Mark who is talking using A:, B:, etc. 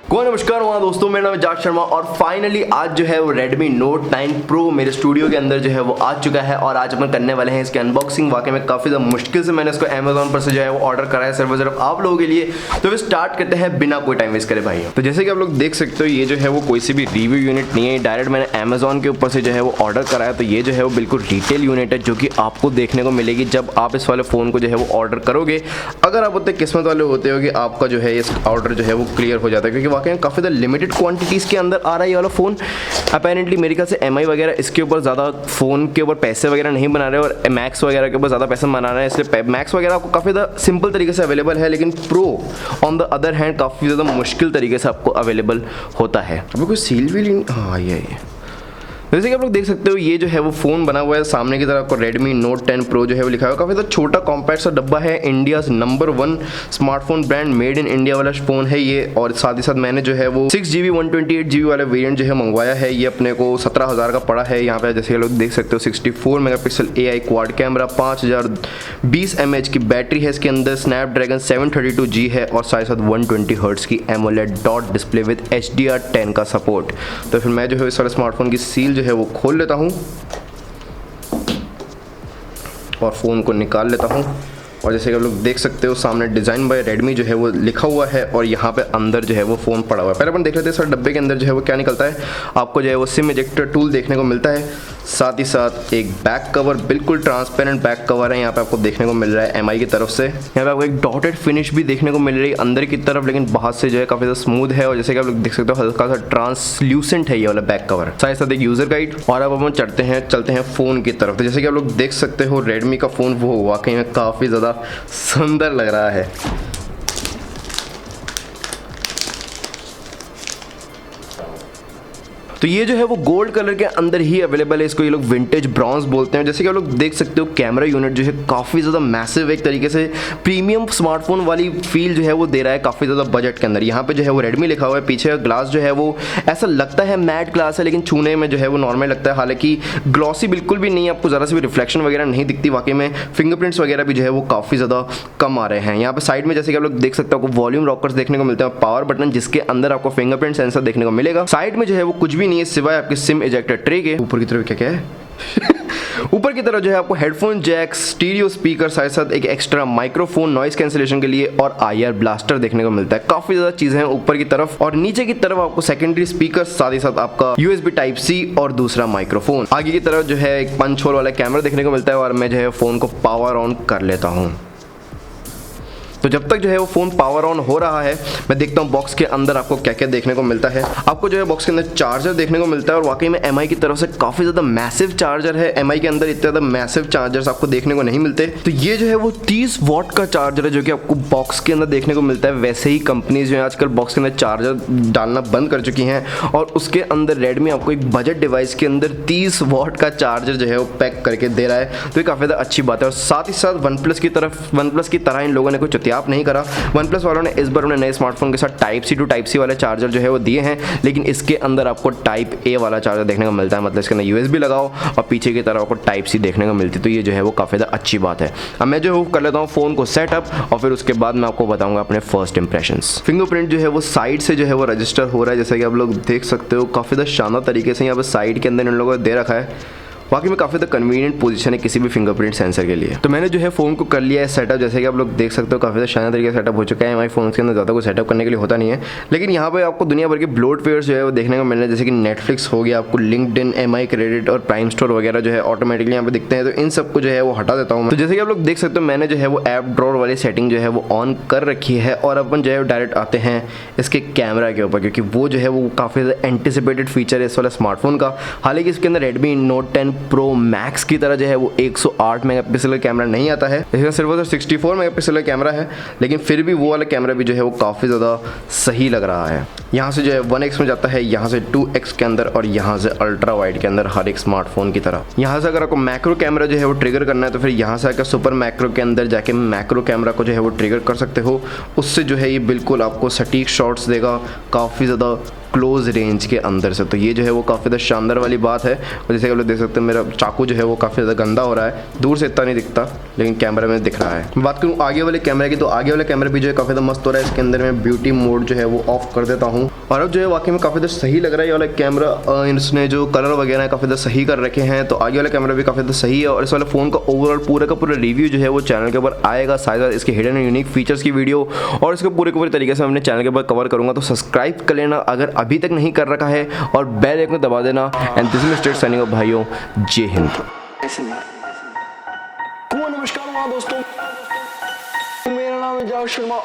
A: नमस्कार वहाँ दोस्तों, मेरा नाम है जाट शर्मा और फाइनली आज जो है वो Redmi Note 9 Pro मेरे स्टूडियो के अंदर जो है वो आ चुका है और आज अपन करने वाले हैं इसकी अनबॉक्सिंग। वाकई में काफ़ी ज़्यादा मुश्किल से मैंने इसको Amazon पर से जो है वो ऑर्डर करा है सिर्फ आप लोगों के लिए। तो वे स्टार्ट करते हैं बिना कोई टाइम वेस्ट करे भाई। तो जैसे कि आप लोग देख सकते हो ये जो है वो कोई सी भी रिव्यू यूनिट नहीं है, डायरेक्ट मैंने Amazon के ऊपर से जो है वो ऑर्डर कराया। तो ये जो है वो बिल्कुल रिटेल यूनिट है जो कि आपको देखने को मिलेगी जब आप इस वाले फ़ोन को जो है वो ऑर्डर करोगे। अगर आप उतने किस्मत वाले होते हो कि आपका जो है इस ऑर्डर जो है वो क्लियर हो जाता है, क्योंकि वाकई में काफ़ी ज़्यादा लिमिटेड क्वांटिटीज़ के अंदर आ रहा है ये वाला फ़ोन। अपेरेंटली मेरे ख्याल से एमआई वगैरह इसके ऊपर ज़्यादा फ़ोन के ऊपर पैसे वगैरह नहीं बना रहे और मैक्स वगैरह के ऊपर ज़्यादा पैसे बना रहे हैं, इसलिए मैक्स वगैरह आपको काफ़ी ज़्यादा सिंपल तरीके से अवेलेबल है, लेकिन pro on the other hand काफ़ी ज़्यादा मुश्किल तरीके से आपको अवेलेबल होता है। अभी कोई सील भी हाँ ये जैसे कि आप लोग देख सकते हो ये जो है वो फ़ोन बना हुआ है। सामने की तरफ आपको Redmi Note 10 Pro जो है वो लिखा हुआ है। काफ़ी ज़्यादा छोटा कॉम्पैक्ट सा डब्बा है। India's number 1 smartphone brand made in India वाला फ़ोन है ये। और साथ ही साथ मैंने जो है वो 6GB 128GB वाला वेरिएंट जो है मंगवाया है। ये अपने को 17,000 का पड़ा है। यहाँ पे जैसे लोग देख सकते हो 64 megapixel AI quad camera, 5020 mAh की बैटरी है इसके अंदर, स्नैपड्रैगन 732G है और साथ ही साथ 120 हर्ट्ज़ की AMOLED dot display with HDR10 का सपोर्ट। तो फिर मैं जो है इस वाले स्मार्टफोन की सील जो है वो खोल लेता हूँ और फ़ोन को निकाल लेता हूँ। और जैसे कि आप लोग देख सकते हो सामने डिज़ाइन बाय रेडमी जो है वो लिखा हुआ है और यहाँ पे अंदर जो है वो फ़ोन पड़ा हुआ है। पहले अपन देख लेते हैं सर डब्बे के अंदर जो है वो क्या निकलता है। आपको जो है वो सिम इजेक्टर टूल देखने को मिलता है, साथ ही साथ एक बैक कवर, बिल्कुल ट्रांसपेरेंट बैक कवर है यहाँ पे आपको देखने को मिल रहा है एमआई की तरफ से। यहाँ पे आपको एक डॉटेड फिनिश भी देखने को मिल रही है अंदर की तरफ, लेकिन बाहर से जो है काफ़ी ज़्यादा स्मूथ है। और जैसे कि आप लोग देख सकते हो हल्का सा ट्रांसल्यूसेंट है ये वाला बैक कवर, साथ ही साथ एक यूज़र गाइड। और अब हम चलते हैं फ़ोन की तरफ। तो जैसे कि आप लोग देख सकते हो रेडमी का फ़ोन वो वाकई में काफ़ी ज़्यादा सुंदर लग रहा है। तो ये जो है वो गोल्ड कलर के अंदर ही अवेलेबल है। इसको ये लोग विंटेज ब्रॉन्ज बोलते हैं। जैसे कि आप लोग देख सकते हो कैमरा यूनिट जो है काफ़ी ज़्यादा मैसिव, एक तरीके से प्रीमियम स्मार्टफोन वाली फील जो है वो दे रहा है काफ़ी ज़्यादा बजट के अंदर। यहाँ पे जो है वो रेडमी लिखा हुआ है। पीछे ग्लास जो है वो ऐसा लगता है मैट ग्लास है, लेकिन छूने में जो है वो नॉर्मल लगता है। हालांकि ग्लॉसी बिल्कुल भी नहीं है, आपको ज़रा सी भी रिफ्लेक्शन वगैरह नहीं दिखती। वाकई में फिंगरप्रिंट्स वगैरह भी जो है वो काफ़ी ज़्यादा कम आ रहे हैं। यहाँ पे साइड में जैसे कि आप लोग देख सकते हो आपको वॉल्यूम रॉकर्स देखने को मिलते हैं, पावर बटन जिसके अंदर आपको फिंगरप्रिंट सेंसर देखने को मिलेगा। साइड में जो है वो कुछ भी नहीं है सिवाय आपके सिम इजेक्टर ट्रे के। ऊपर की तरफ क्या है ऊपर की तरफ जो है आपको हेडफोन जैक, स्टीरियो स्पीकर, साथ साथ एक एक्स्ट्रा माइक्रोफोन नॉइस कैंसिलेशन के लिए और आईआर ब्लास्टर देखने को मिलता है। काफी ज्यादा चीजें हैं ऊपर की तरफ। और नीचे की तरफ आपको सेकेंडरी स्पीकर, साथ ही साथ आपका USB टाइप C और दूसरा माइक्रोफोन। आगे की तरफ जो है एक पंच होल वाला कैमरा देखने को मिलता है। और मैं जो है फोन को पावर ऑन कर लेता हूँ। तो जब तक जो है वो फ़ोन पावर ऑन हो रहा है मैं देखता हूँ बॉक्स के अंदर आपको क्या क्या देखने को मिलता है। आपको जो है बॉक्स के अंदर चार्जर देखने को मिलता है और वाकई में एमआई की तरफ से काफ़ी ज़्यादा मैसिव चार्जर है। एमआई के अंदर इतने ज़्यादा मैसिव चार्जर्स आपको देखने को नहीं मिलते। तो ये जो है वो 30 वॉट का चार्जर है जो कि आपको बॉक्स के अंदर देखने को मिलता है। वैसे ही कंपनीज जो है आजकल बॉक्स के अंदर चार्जर डालना बंद कर चुकी हैं और उसके अंदर रेडमी आपको एक बजट डिवाइस के अंदर 30 वॉट का चार्जर जो है वो पैक करके दे रहा है। तो ये काफ़ी ज़्यादा अच्छी बात है। और साथ ही साथ वन प्लस की तरह इन लोगों ने कोई चुतियाप नहीं करा। वन प्लस वालों ने इस बार उन्हें नए स्मार्टफोन के साथ type C to type C वाले चार्जर जो है वो दिए हैं, लेकिन इसके अंदर आपको टाइप A वाला चार्जर देखने को मिलता है। मतलब इसके अंदर USB लगाओ और पीछे की तरफ आपको टाइप C देखने को मिलती है। तो ये जो है वो काफ़ी ज़्यादा अच्छी बात है। अब मैं जो है कर लेता हूँ फ़ोन को सेटअप और फिर उसके बाद मैं आपको बताऊँगा अपने फर्स्ट इंप्रेशंस। फिंगरप्रिंट जो है वो साइड से जो है वो रजिस्टर हो रहा है, जैसे कि आप लोग देख सकते हो काफ़ी ज़्यादा शानदार तरीके से यहाँ पर साइड के अंदर इन लोगों ने दे रखा है। बाकी में काफ़ी ज़्यादा कन्वीनियंट पोजीशन है किसी भी फिंगरप्रिंट सेंसर के लिए। तो मैंने जो है फ़ोन को कर लिया है सेटअप, जैसे कि आप लोग देख सकते हो काफ़ी ज़्यादा शानदार तरीके से सेटअप हो चुका है। हमारे फ़ोन के अंदर ज़्यादा कुछ सेटअप करने के लिए होता नहीं है, लेकिन यहाँ पे आपको दुनिया भर के ब्लोटवेयर्स जो है वो देखने को मिल रहे हैं, जैसे कि नेटफ्लिक्स हो गया, आपको लिंक्डइन, एमआई क्रेडिट और प्राइम स्टोर वगैरह जो है ऑटोमेटिकली यहाँ पे दिखते हैं। तो इन सबको जो है वो हटा देता हूँ। तो जैसे कि आप लोग देख सकते हो मैंने जो है वो ऐप ड्रॉर वाली सेटिंग जो है वो ऑन कर रखी है और अपन जो है डायरेक्ट आते हैं इसके कैमरा के ऊपर, क्योंकि वो जो है वो काफ़ी ज़्यादा एंटिसिपेटेड फीचर है इस वाले स्मार्टफोन का। हालांकि इसके अंदर Redmi Note 10 Pro Max की तरह जो है वो 108 मेगापिक्सल का कैमरा नहीं आता है। इसमें सिर्फ 64 मेगापिक्सल का कैमरा है, लेकिन फिर भी वो वाला कैमरा भी जो है वो काफ़ी ज़्यादा सही लग रहा है। यहाँ से जो है 1x में जाता है, यहाँ से 2x के अंदर और यहाँ से अल्ट्रा वाइड के अंदर, हर एक स्मार्टफोन की तरह। यहाँ से अगर आपको मैक्रो कैमरा जो है वो ट्रिगर करना है तो फिर यहाँ से आकर सुपर मैक्रो के अंदर जाके मैक्रो कैमरा को जो है वो ट्रिगर कर सकते हो। उससे जो है ये बिल्कुल आपको सटीक शॉट्स देगा, काफ़ी ज़्यादा क्लोज रेंज के अंदर से। तो ये जो है वो काफ़ी ज़्यादा शानदार वाली बात है। और जैसे कि आप लोग देख सकते हैं मेरा चाकू जो है वो काफ़ी ज़्यादा गंदा हो रहा है, दूर से इतना नहीं दिखता लेकिन कैमरा में दिख रहा है। बात करूँ आगे वाले कैमरे की, तो आगे वाला कैमरा भी जो है काफ़ी ज़्यादा मस्त हो रहा है। इसके अंदर मैं ब्यूटी मोड जो है वो ऑफ कर देता हूँ और अब जो है वाकई में काफ़ी ज़्यादा सही लग रहा है ये वाला कैमरा। इसने जो कलर वगैरह काफ़ी ज़्यादा सही कर रखे हैं, तो आगे वाला कैमरा भी काफ़ी ज़्यादा सही है। और इस वाले फ़ोन का ओवरऑल पूरा का पूरा रिव्यू जो है वो चैनल के ऊपर आएगा, साथ इसके हिडन एंड यूनिक फीचर्स की वीडियो और इसके पूरे के पूरे तरीके से मैं अपने चैनल के ऊपर कवर करूँगा। तो सब्सक्राइब कर लेना अगर अभी तक नहीं कर रखा है और बेल आइकन दबा देना। And this is mister signing off भाइयों, जय हिंद।
B: नमस्कार दोस्तों, मेरा नाम है जावेद शर्मा।